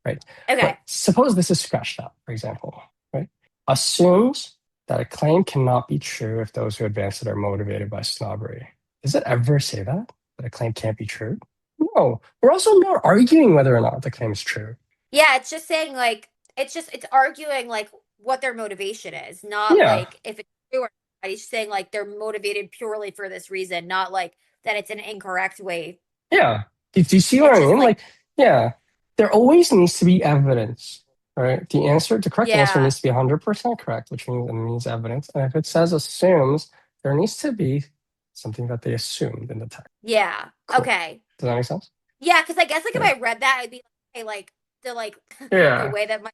right? Okay. But suppose this is scratched out, for example, right? Assumes that a claim cannot be true if those who advance it are motivated by snobbery. Does it ever say that a claim can't be true? No. We're also not arguing whether or not the claim is true. Yeah, it's just saying like it's arguing like what their motivation is, not Yeah, like if it's true or not. He's saying like they're motivated purely for this reason, not like that it's an incorrect way. yeah. Do you see what It's I just mean? like Like, yeah, there always needs to be evidence, right? The correct answer yeah, needs to be 100% correct, which means it needs evidence. And if it says assumes, there needs to be something that they assumed in the text. yeah. Cool. Okay. Does that make sense? Yeah, because I guess like if Yeah. I read that, I'd be like, hey, like the the Yeah. way that my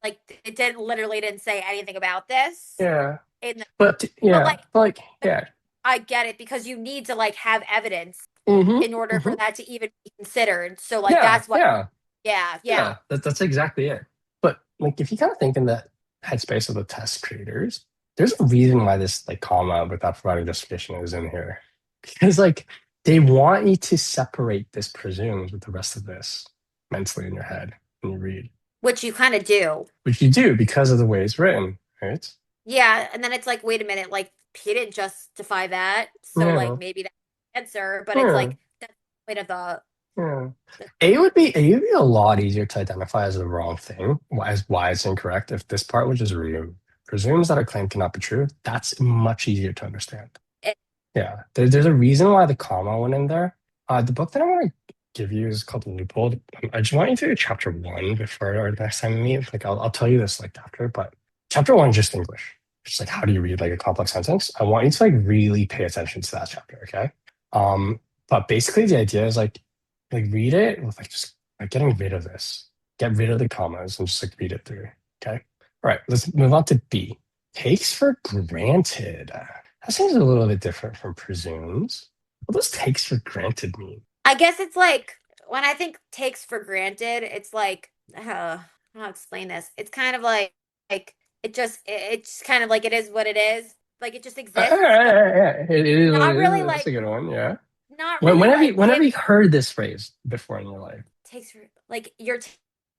it didn't literally didn't say anything about this Yeah. in the, But but yeah, like like, yeah. I get it because you need to like have evidence Mm-hmm. in order for Mm-hmm. that to even be considered. So like Yeah. that's what Yeah. yeah, yeah. Yeah. That's exactly it. But like, if you kind of think in the headspace of the test creators, there's a reason why this like comma without providing justification is in here. Because like they want you to separate this presumes with the rest of this mentally in your head when you read, Which you kind of do. which you do because of the way it's written, right? Yeah, and then it's like, wait a minute, like he didn't justify that, so like Yeah. maybe that's the answer, but it's Yeah. like that's the point of Yeah. the A would be a lot easier to identify as the wrong thing, why it's incorrect if this part was just removed. Presumes that a claim cannot be true. That's much easier to understand. it, Yeah. There's a reason why the comma went in there. The book that I want to give you is called Loophole. I just want you to do chapter one before our next time we meet. Like I'll tell you this like after, but chapter one is just English. Just like how do you read like a complex sentence? I want you to like really pay attention to that chapter, okay? Um, but basically the idea is like read it with like just like getting rid of this. Get rid of the commas and just like read it through. Okay. All right, let's move on to B. Takes for granted. That seems a little bit different from presumes. What does takes for granted mean? I guess it's like when I think takes for granted, it's like I don't know how to explain this. It's kind of like it's kind of like it is what it is. Like it just exists, but It is what not it is. really That's like a good one. Yeah. not really like Whenever give you heard this phrase before in your life? takes for like you're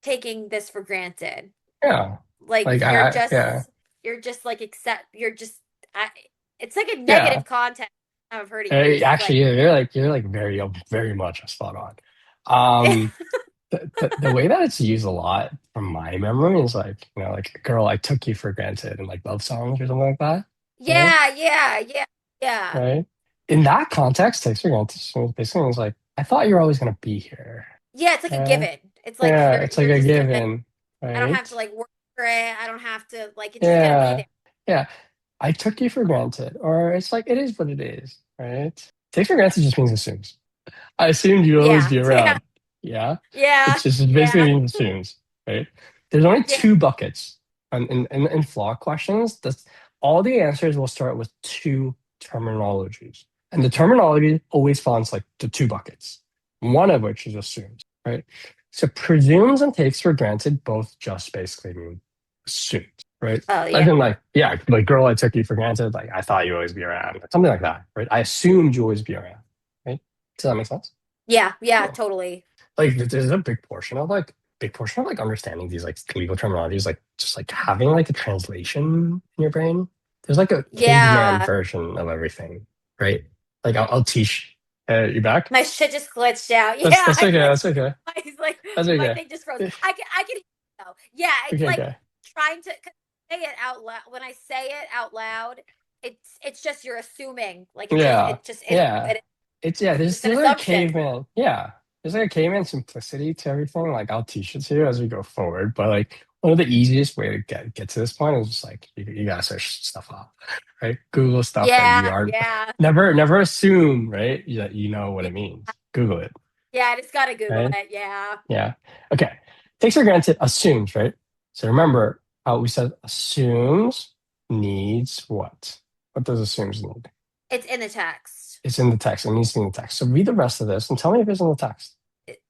taking this for granted. Yeah. Like Like yeah. you're just like accept you're just I, it's like a Yeah. negative context I've heard it used. It's Actually, like you're like very much spot on. Um, the way that it's used a lot from my memory is like, like girl, I took you for granted in like love songs or something like that. Right? yeah, yeah, yeah, yeah. Right? In that context, takes for granted so basically it's like, I thought you were always gonna be here. Yeah, it's like a Right? given. It's like Yeah, it's like you're a just given. given, I don't have to right? like work for it. I don't have to like it's just gonna be Yeah. there. Yeah. I took you for granted. Or it's like it is what it is, right? Take for granted just means assumes. I assumed you'd always Yeah, be yeah, around. Yeah. yeah, It basically yeah, means assumes, right? There's only yeah. two buckets in flaw questions. That's all the answers will start with two terminologies. And the terminology always falls like the two buckets, one of which is assumes, right? So presumes and takes for granted both just basically mean assumes, right? Oh As yeah, in like, yeah, like girl, I took you for granted. Like I thought you'd always be around, something like that, right? I assumed you always be around, right? Does that make sense? yeah, yeah. Cool. Totally. Like there's a big portion of like understanding these like legal terminologies, like just like having like a translation in your brain. There's like a caveman Yeah, version of everything, right? Like I'll teach. You back? my shit just glitched out. Yeah, That's I okay. like That's okay. That's my okay. thing just froze. I can hear you though. Yeah, it's Okay. like Okay. trying to 'cause say it out loud. When I say it out loud, it's just you're assuming. Like Yeah. it just is. Yeah. It's yeah. It's There's just an there's like a assumption. caveman. Yeah. There's like a caveman simplicity to everything. Like I'll teach it to you as we go forward. But like one of the easiest way to get to this point is just like you gotta search stuff up, right? Google stuff that you Yeah, aren't yeah, never assume, right? That you know what yeah. it means. Google it, Yeah, I just gotta Google right? it. Yeah. Yeah. Okay. Takes for granted assumes, right? So remember how we said assumes needs what? What does assumes need? It's in the text. It's in the text. It needs to be in the text. So read the rest of this and tell me if it's in the text.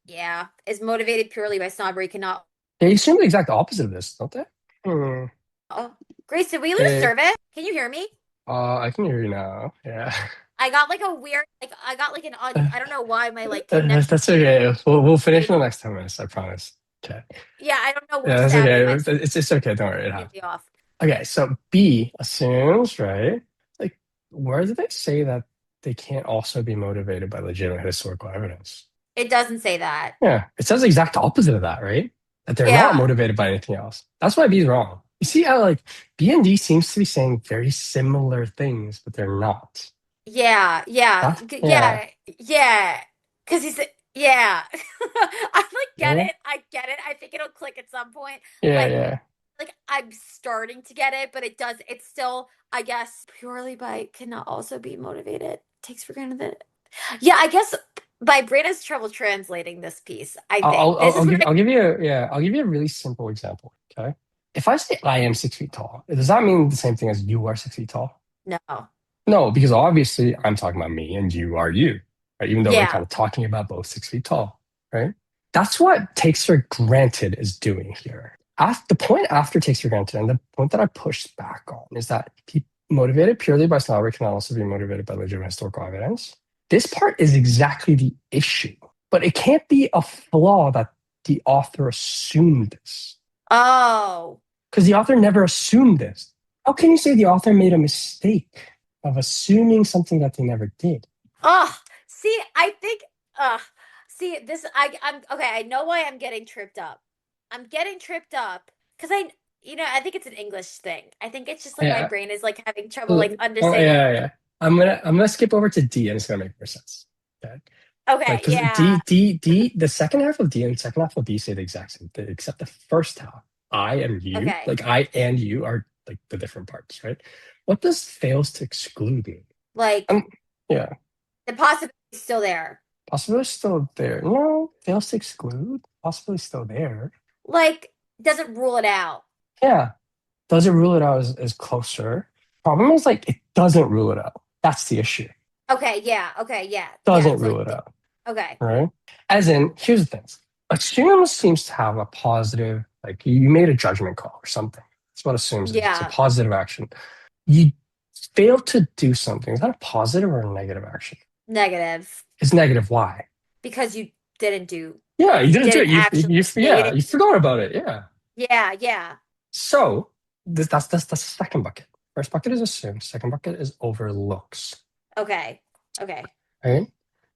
Yeah. Is motivated purely by snobbery cannot. They assume the exact opposite of this, don't they? Hmm. Oh, Grace, did we lose Hey, service? Can you hear me? I can hear you now. Yeah. I got like a weird, like, I got like an, I don't know why my like connection That's okay. We'll finish is. in the next 10 minutes, I promise. Okay. Yeah, I don't know which Yeah, that's stab you okay. might It's okay. Don't worry. It get happens. me off. Okay. So B assumes, right? Like, where do they say that they can't also be motivated by legitimate historical evidence? It doesn't say that. Yeah. It says the exact opposite of that, right? That they're not Yeah. motivated by anything else. That's why B is wrong. You see how like B and D seems to be saying very similar things, but they're not. Yeah, yeah, Yeah. yeah, yeah. Because he's, yeah. I like get Yeah. it. I get it. I think it'll click at some point. Yeah. Like, Yeah. I'm starting to get it, but it does. It's still, I guess, purely by cannot also be motivated. Takes for granted that. Yeah, I guess my brain has trouble translating this piece. I think this is what I I'll give you I'll give you a really simple example. Okay. If I say I am 6 feet tall, does that mean the same thing as you are 6 feet tall? know. No, because obviously I'm talking about me and you are you, right? Even though we're kind Yeah. of talking about both 6 feet tall, right? That's what takes for granted is doing here. The point after takes for granted, and the point that I pushed back on is that people motivated purely by snobbery can also be motivated by legitimate historical evidence. This part is exactly the issue, but it can't be a flaw that the author assumed this Oh. because the author never assumed this. How can you say the author made a mistake of assuming something that they never did? Oh. See, I think. See this. I'm okay. I know why I'm getting tripped up. I'm getting tripped up because I think it's an English thing. I think it's just like my Yeah. brain is like having trouble Oh, like understanding. yeah, yeah. I'm gonna skip over to D and it's gonna make more sense. Okay. Like, Okay, because yeah. the second half of D and the second half of B say the exact same thing, except the first half, I and you, Okay. like I and you are like the different parts, right? What does fails to exclude mean? Like Um, yeah, the possibility is still there. possibility still there. No, fails to exclude, possibility still there. Like doesn't rule it out. Yeah, does it rule it out as closer? Problem is like it doesn't rule it out. That's the issue. Okay, yeah. Okay, yeah. Yeah, Doesn't it's rule like it out. okay. Right? As in, here's the thing. Assume seems to have a positive, like you made a judgment call or something. That's what assumes is. It's a Yeah. positive action. You fail to do something. Is that a positive or a negative action? Negative. It's negative. Why? Because you didn't do Yeah, like you you didn't do didn't it. actually yeah, you Yeah, didn't you forgot about it. Yeah. yeah, yeah. So that's the second bucket. First bucket is assume. Second bucket is overlooks. Okay. Okay. Right?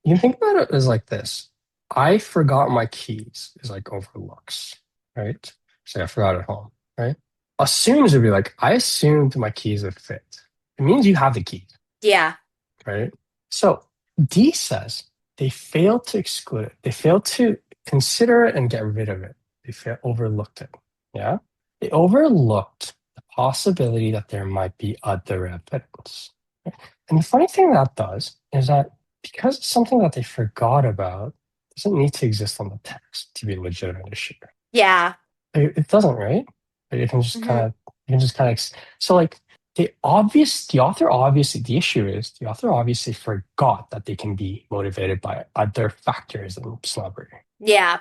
You can think about it as like this. I forgot my keys is like overlooks, right? So I forgot at home, right? Assumes would be like, I assumed my keys would fit. It means you have the keys, Yeah. right? So D says they failed to exclude it. They failed to consider it and get rid of it. Overlooked it. Yeah. They overlooked the possibility that there might be other evidence. And the funny thing that does is that because it's something that they forgot about, it doesn't need to exist on the text to be a legitimate issue. Yeah. It doesn't, right? Like, it can just kind Hmm. of, you can just kind of, so like the issue is the author obviously forgot that they can be motivated by other factors than snobbery, Yeah.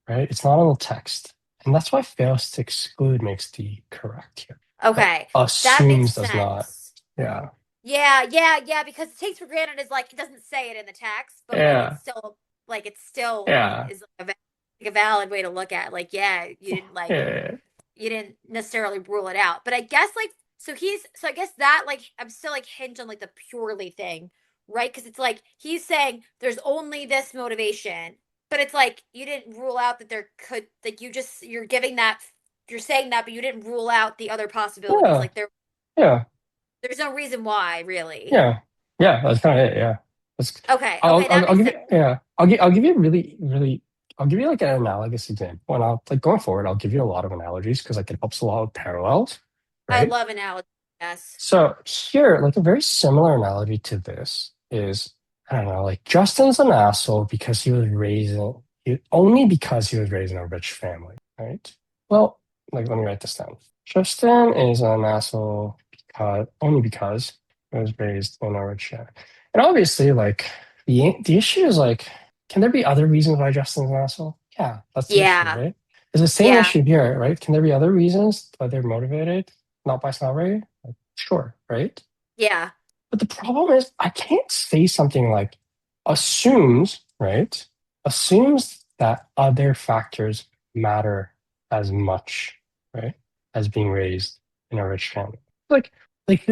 right? It's not on the text. And that's why fails to exclude makes the correct here. But Okay. That makes assumes does not. sense. Yeah. Yeah, yeah, yeah, because it takes for granted is like it doesn't say it in the text, but Yeah. it's still Yeah. is like a valid way to look at it. Like, yeah, Yeah. you didn't necessarily rule it out. But I guess like so I guess that like I'm still like hinged on like the purely thing, right? Because it's like he's saying there's only this motivation, but it's like you didn't rule out that there could like you're giving that you're saying that, but you didn't rule out the other possibilities. Yeah. Like Yeah. there's no reason why, really. Yeah. Yeah. That's kind of it. Yeah. That's, Okay, okay, that I'll makes give sense. you, yeah. I'll give you a really, I'll give you like an analogous example. And I'll like going forward, I'll give you a lot of analogies because like it helps a lot with parallels, I right? love analogy. Yes. So here, like a very similar analogy to this is, I don't know, like Justin's an asshole because only because he was raised in a rich family, right? Well, like let me write this down. Justin is an asshole only because he was raised in a rich family. And obviously, like the issue is like, can there be other reasons why Justin's an asshole? Yeah, that's the issue, Yeah. right? It's the same Yeah. issue here, right? Can there be other reasons why they're motivated, not by salary? Like, sure, right? Yeah. But the problem is, I can't say something like assumes, right? Assumes that other factors matter as much, right, as being raised in a rich family. Like, like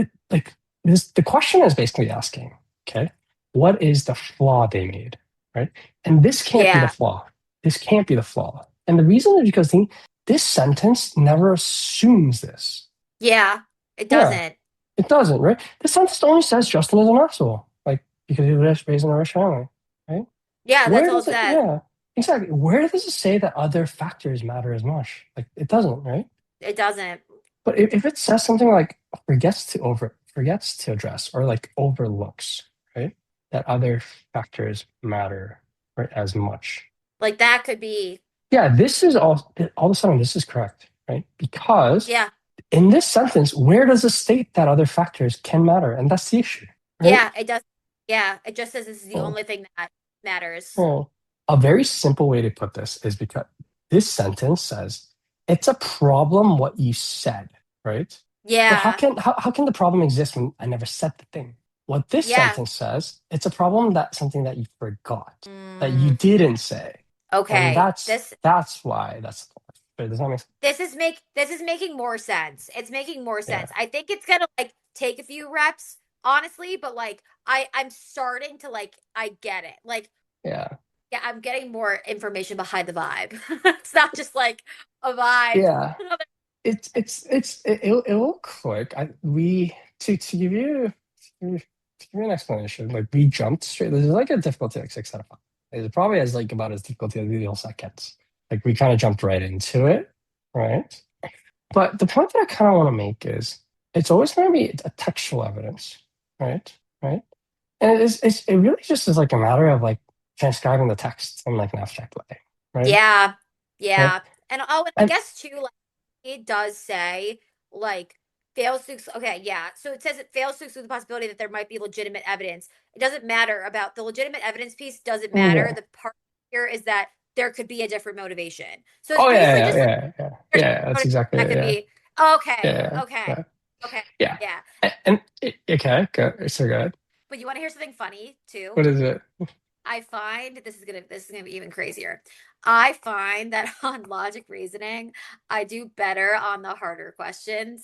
this, the question is basically asking, okay, what is the flaw they made, right? And this can't be the Yeah. flaw. This can't be the flaw. And the reason is because this sentence never assumes this. Yeah. It Yeah, doesn't. it doesn't, right? This sentence only says Justin is an asshole, like because he was raised in a rich family, right? Yeah, that's Where all does it it? says. Yeah, exactly. Where does it say that other factors matter as much? Like it doesn't, right? It doesn't. But if it says something like forgets to address or like overlooks, right, that other factors matter, right, as much. Like that could be. Yeah, this is all of a sudden this is correct, right? Because Yeah. in this sentence, where does it state that other factors can matter? And that's the issue, right? Yeah, it does. Yeah, it just says this is the Well, only thing that matters. well, a very simple way to put this is because this sentence says it's a problem what you said, right? But Yeah. how can the problem exist when I never said the thing? What this Yeah. sentence says, it's a problem that something that you forgot, that you Mm, didn't say. And okay. that's why that's does that make sense? This is making more sense. It's making more Yeah. sense. I think it's gonna like take a few reps, honestly, but like I'm starting to like I get it. Like Yeah. yeah, I'm getting more information behind the vibe. It's not just like a vibe. Yeah. It will click. To give you to give you an explanation, like we jumped straight. This is like a difficulty like 6 out of 5. It probably has like about as difficulty as the LSAT gets. Like we kind of jumped right into it, right? But the point that I kind of want to make is it's always going to be a textual evidence, right? Right? And it really just is like a matter of like transcribing the text in like an abstract way, right? Yeah. Right? Yeah. And oh, and I And guess too, like it does say like fails to okay, yeah. So it says it fails to exclude the possibility that there might be legitimate evidence. It doesn't matter about the legitimate evidence piece, doesn't matter. yeah. The part here is that there could be a different motivation. So it's Oh basically yeah, yeah, just like yeah, yeah, there's yeah. That's motivation exactly that it. could Yeah, be okay, yeah, okay, yeah, okay, yeah. yeah. Okay, go, so good. But you want to hear something funny too? What is it? I find this is gonna be even crazier. I find that on logic reasoning, I do better on the harder questions